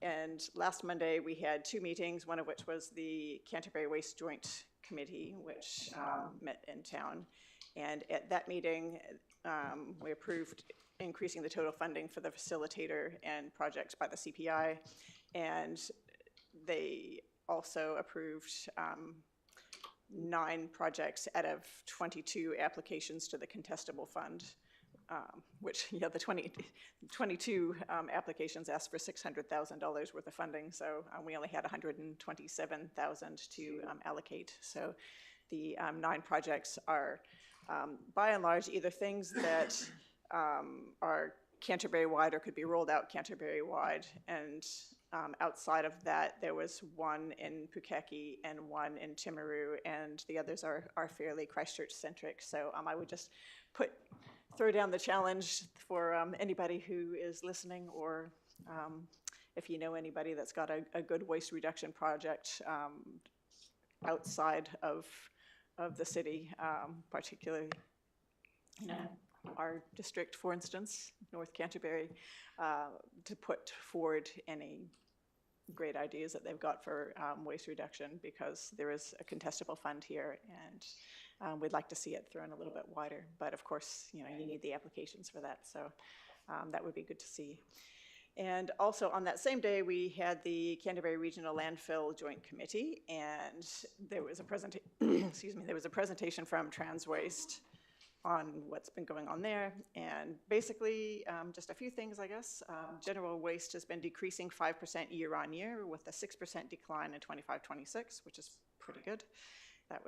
And last Monday we had 2 meetings, one of which was the Canterbury Waste Joint Committee, which met in town. And at that meeting, we approved increasing the total funding for the facilitator and projects by the CPI. And they also approved 9 projects out of 22 applications to the contestable fund. Which, yeah, the 22 applications asked for $600,000 worth of funding, so we only had $127,000 to allocate. So the 9 projects are, by and large, either things that are Canterbury-wide or could be rolled out Canterbury-wide, and outside of that, there was one in Pukaki and one in Timaru, and the others are fairly Christchurch-centric. So I would just throw down the challenge for anybody who is listening, or if you know anybody that's got a good waste reduction project outside of the city, particularly, our district, for instance, North Canterbury, to put forward any great ideas that they've got for waste reduction, because there is a contestable fund here, and we'd like to see it thrown a little bit wider. But of course, you need the applications for that, so that would be good to see. And also on that same day, we had the Canterbury Regional Landfill Joint Committee, and there was a presentation from Transwaste on what's been going on there. And basically, just a few things, I guess. General waste has been decreasing 5% year on year, with a 6% decline in 25-26, which is pretty good. That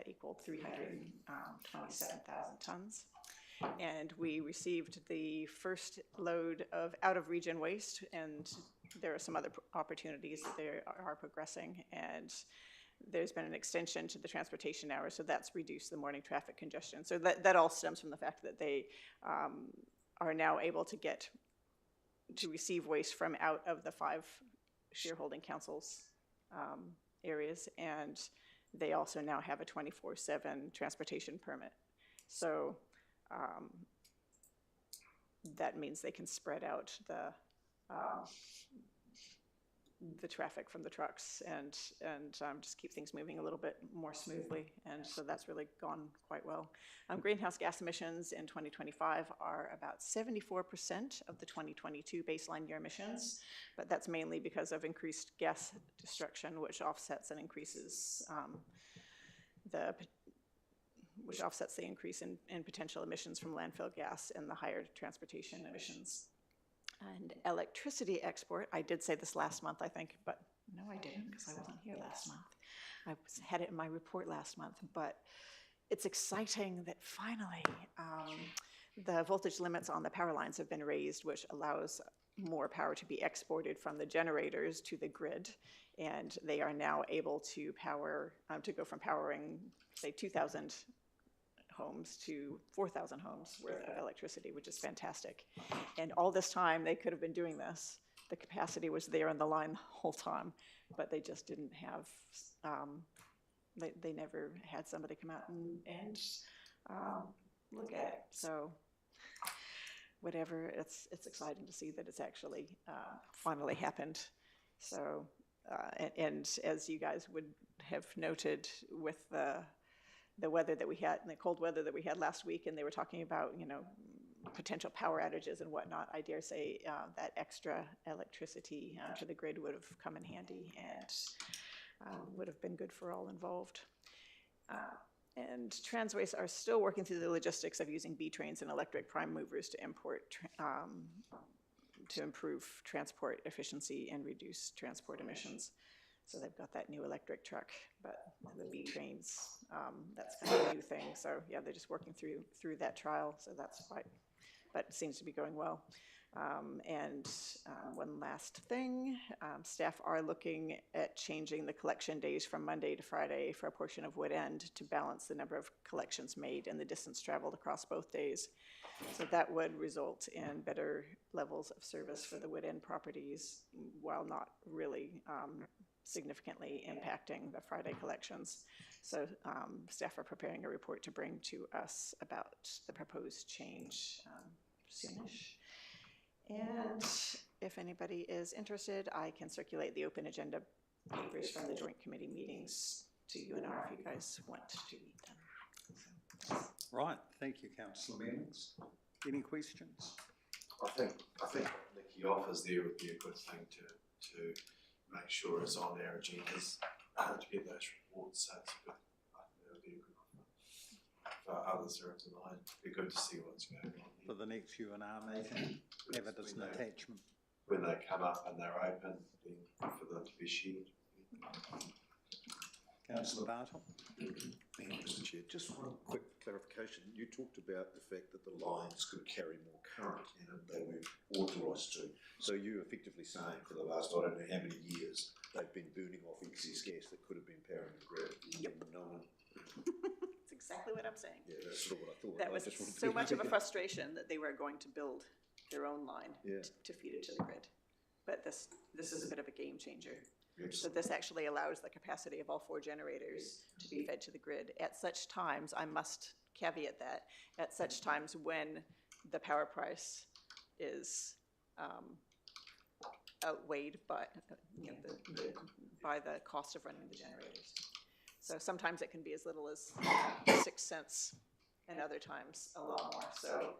equaled 327,000 tons. And we received the first load of out-of-region waste, and there are some other opportunities that they are progressing. And there's been an extension to the transportation hours, so that's reduced the morning traffic congestion. So that all stems from the fact that they are now able to receive waste from out of the 5 shareholding councils areas, and they also now have a 24/7 transportation permit. So that means they can spread out the traffic from the trucks and just keep things moving a little bit more smoothly. And so that's really gone quite well. Greenhouse gas emissions in 2025 are about 74% of the 2022 baseline year emissions, but that's mainly because of increased gas destruction, which offsets and increases the increase in potential emissions from landfill gas and the higher transportation emissions. And electricity export, I did say this last month, I think, but no, I didn't, because I wasn't here last month. I had it in my report last month, but it's exciting that finally the voltage limits on the power lines have been raised, which allows more power to be exported from the generators to the grid, and they are now able to power, to go from powering, say, 2,000 homes to 4,000 homes worth of electricity, which is fantastic. And all this time, they could have been doing this. The capacity was there on the line the whole time, but they just didn't have, they never had somebody come out and look at it. So whatever, it's exciting to see that it's actually finally happened. So, and as you guys would have noted with the weather that we had, and the cold weather that we had last week, and they were talking about, you know, potential power outages and whatnot, I dare say that extra electricity to the grid would have come in handy and would have been good for all involved. And Transwaste are still working through the logistics of using B trains and electric prime movers to to improve transport efficiency and reduce transport emissions. So they've got that new electric truck, but the B trains, that's kind of a new thing. So yeah, they're just working through that trial. So that's quite, but it seems to be going well. One last thing, staff are looking at changing the collection days from Monday to Friday for a portion of Wood End to balance the number of collections made and the distance traveled across both days. So that would result in better levels of service for the Wood End properties while not really significantly impacting the Friday collections. So staff are preparing a report to bring to us about the proposed change soonish. And if anybody is interested, I can circulate the open agenda papers from the joint committee meetings to you and if you guys want to read them. Right, thank you, Councillor Meanings. Any questions? I think what Nikki offers there would be a good thing to make sure it's on our agendas to get those reports. So it's a good, I think that would be a good offer. For others are of the line, it'd be good to see what's going on. For the next UNR meeting, have it as an attachment. When they come up and they're open, then for them to be shared. Councillor Bartle. Thank you, Mr. Chair. Just one quick clarification. You talked about the fact that the lines could carry more current and they were authorised to. So you're effectively saying for the last, I don't know how many years, they've been burning off excess gas that could have been powering the grid. Yep. No one. That's exactly what I'm saying. Yeah, that's sort of what I thought. That was so much of a frustration that they were going to build their own line to feed it to the grid. But this is a bit of a game changer. So this actually allows the capacity of all 4 generators to be fed to the grid at such times, I must caveat that, at such times when the power price is outweighed by, by the cost of running the generators. So sometimes it can be as little as 6 cents and other times a lot more. So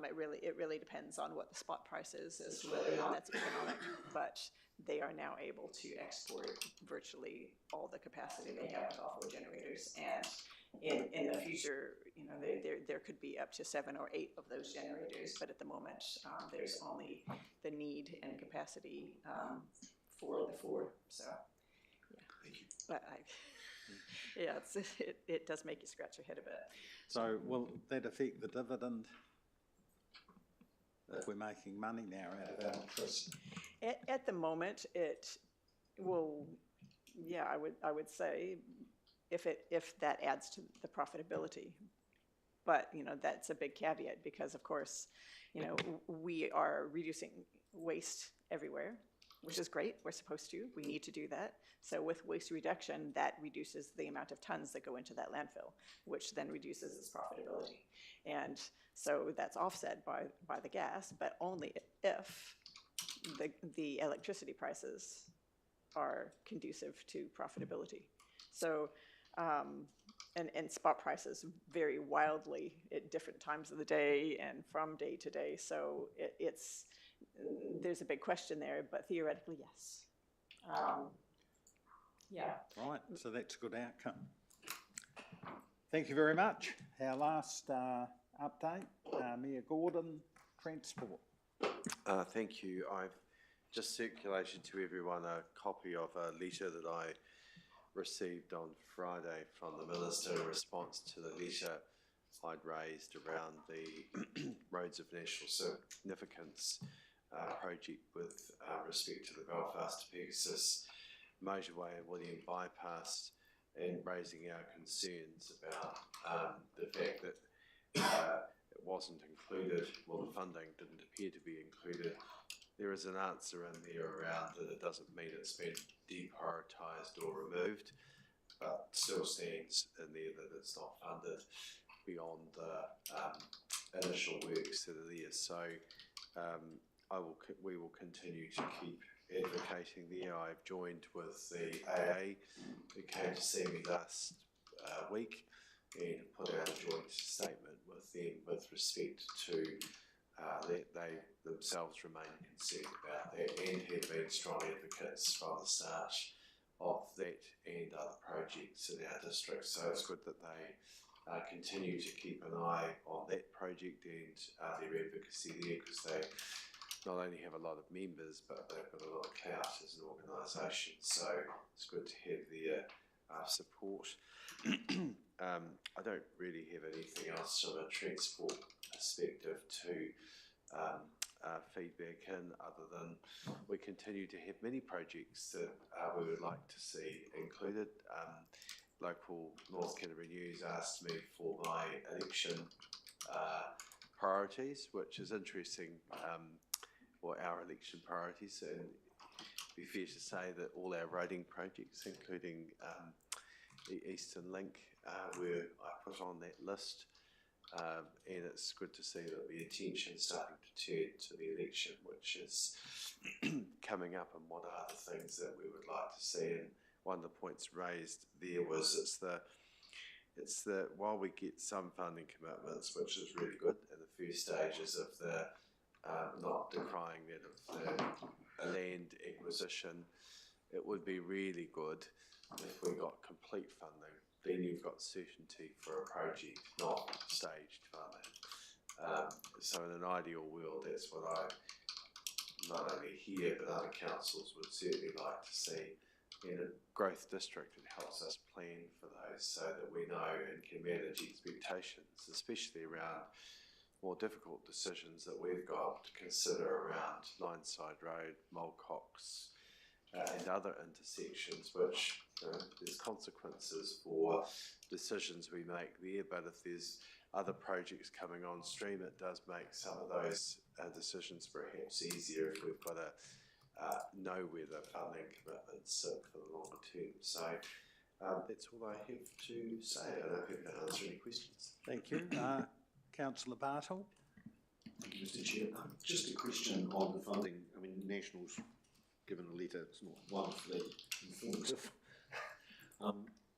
it really depends on what the spot price is as to whether or not that's economic, but they are now able to export virtually all the capacity they have with all 4 generators. And in the future, you know, there could be up to 7 or 8 of those generators, but at the moment, there's only the need and capacity for the 4. So, yeah. Thank you. But it does make you scratch your head a bit. So will that affect the dividend? If we're making money now out of electricity? At the moment, it will, yeah, I would say if that adds to the profitability. But, you know, that's a big caveat because, of course, you know, we are reducing waste everywhere, which is great. We're supposed to. We need to do that. So with waste reduction, that reduces the amount of tons that go into that landfill, which then reduces its profitability. And so that's offset by the gas, but only if the electricity prices are conducive to profitability. So, and spot prices vary wildly at different times of the day and from day to day. So there's a big question there, but theoretically, yes. Yeah. Right, so that's a good outcome. Thank you very much. Our last update, Mayor Gordon, Transport. Thank you. I've just circulated to everyone a copy of a letter that I received on Friday from the Minister in response to the letter I'd raised around the Roads of National Significance project with respect to the Belfast to Pegasus motorway and William Bypass, and raising our concerns about the fact that it wasn't included, well, the funding didn't appear to be included. There is an answer in there around that it doesn't mean it's been deprioritised or removed, but still stands in there that it's not funded beyond the initial works that are there. So we will continue to keep advocating there. I've joined with the AA who came to see me last week and put out a joint statement with them with respect to that they themselves remain concerned about that and have been strong advocates from the start of that and other projects in our district. So it's good that they continue to keep an eye on that project and their advocacy there, because they not only have a lot of members, but they've got a lot of clout as an organisation. So it's good to have their support. I don't really have anything else from a transport perspective to feedback in, other than we continue to have many projects that we would like to see included. Local North Canterbury News asked me for my election priorities, which is interesting, or our election priorities, and it'd be fair to say that all our roading projects, including the Eastern Link, were I put on that list, and it's good to see that the attention is starting to turn to the election, which is coming up, and what are the things that we would like to see. And one of the points raised there was it's the while we get some funding commitments, which is really good in the first stages of the not decrying that of the land acquisition, it would be really good if we got complete funding. Then you've got certainty for a project, not staged funding. So in an ideal world, that's what I not only here but other councils would certainly like to see in a growth district. It helps us plan for those so that we know and can manage expectations, especially around more difficult decisions that we've got to consider around Lineside Road, Mulcox, and other intersections, which there's consequences for decisions we make there. But if there's other projects coming on stream, it does make some of those decisions perhaps easier if we've got to know where the funding commitments sit for the longer term. So that's all I have to say. I don't know if you can answer any questions. Thank you. Councillor Bartle. Thank you, Mr. Chair. Just a question on the funding. I mean, National's given a letter, it's not wonderfully informative.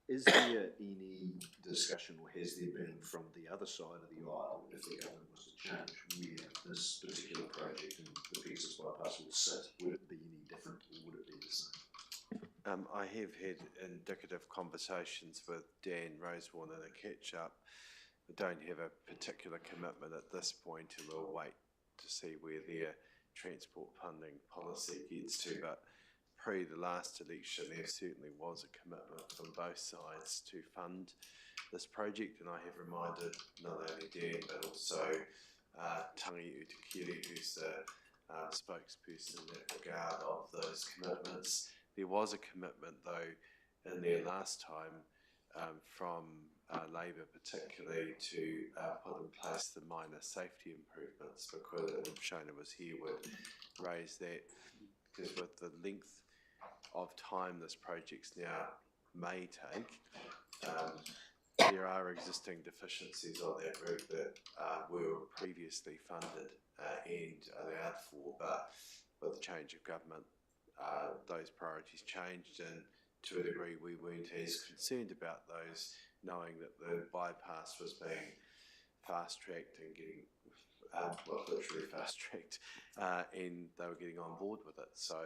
Is there any discussion, or has there been from the other side of the aisle, if the government was to change where this particular project in the Pegasus Bypass will sit? Would it be any different, or would it be the same? I have had indicative conversations with Dan Rosewarne in a catch-up. I don't have a particular commitment at this point, and we'll wait to see where their transport funding policy gets to. But pre the last election, there certainly was a commitment from both sides to fund this project, and I have reminded not only Dan but also Tangi Utakiri, who's the spokesperson in that regard, of those commitments. There was a commitment though in there last time from Labour particularly to put in place the minor safety improvements, because, and if Shona was here, would raise that, because with the length of time this project's now may take, there are existing deficiencies on that route that were previously funded and allowed for, but with the change of government those priorities changed, and to a degree we weren't as concerned about those, knowing that the bypass was being fast-tracked and getting, well, literally fast-tracked, and they were getting on board with it. So,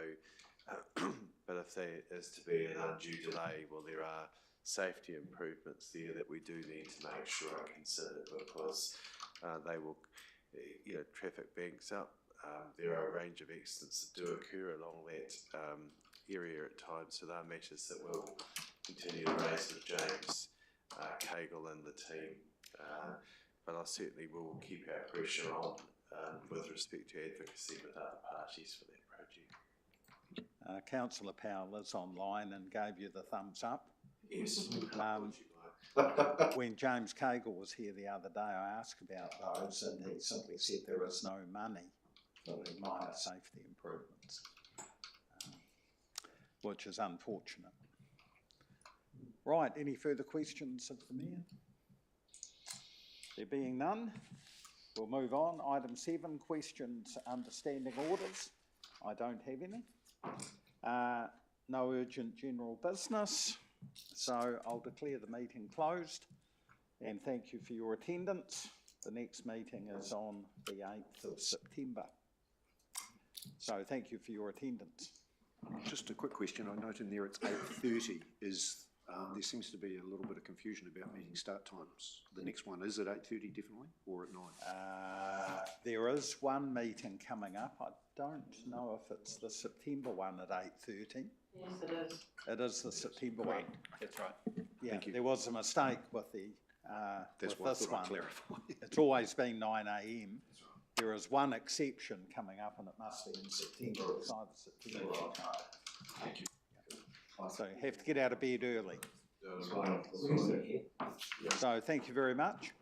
but if there is to be an undue delay, well, there are safety improvements there that we do need to make sure are considered, because they will, traffic banks up. There are a range of accidents that do occur along that area at times, so there are matters that we'll continue to raise with James Cagle and the team. But I certainly will keep our pressure on with respect to advocacy with other parties for that project. Councillor Powell is online and gave you the thumbs up. Yes. When James Cagle was here the other day, I asked about those, and he simply said there is no money for the minor safety improvements, which is unfortunate. Right, any further questions of the Mayor? There being none, we'll move on. Item 7, questions, understanding orders. I don't have any. No urgent general business, so I'll declare the meeting closed, and thank you for your attendance. The next meeting is on the 8th of September. So thank you for your attendance. Just a quick question. I note in there it's 8:30. There seems to be a little bit of confusion about meeting start times. The next one, is it 8:30 definitely, or at 9? There is one meeting coming up. I don't know if it's the September one at 8:30. Yes, it is. It is the September one. That's right. Yeah, Thank you. there was a mistake with the That's with what I this thought I'd one. clarify. It's always been 9 a.m. There is one exception coming up, and it must be in September. It's either September or October. Thank you. So you have to get out of bed early. So thank you very much.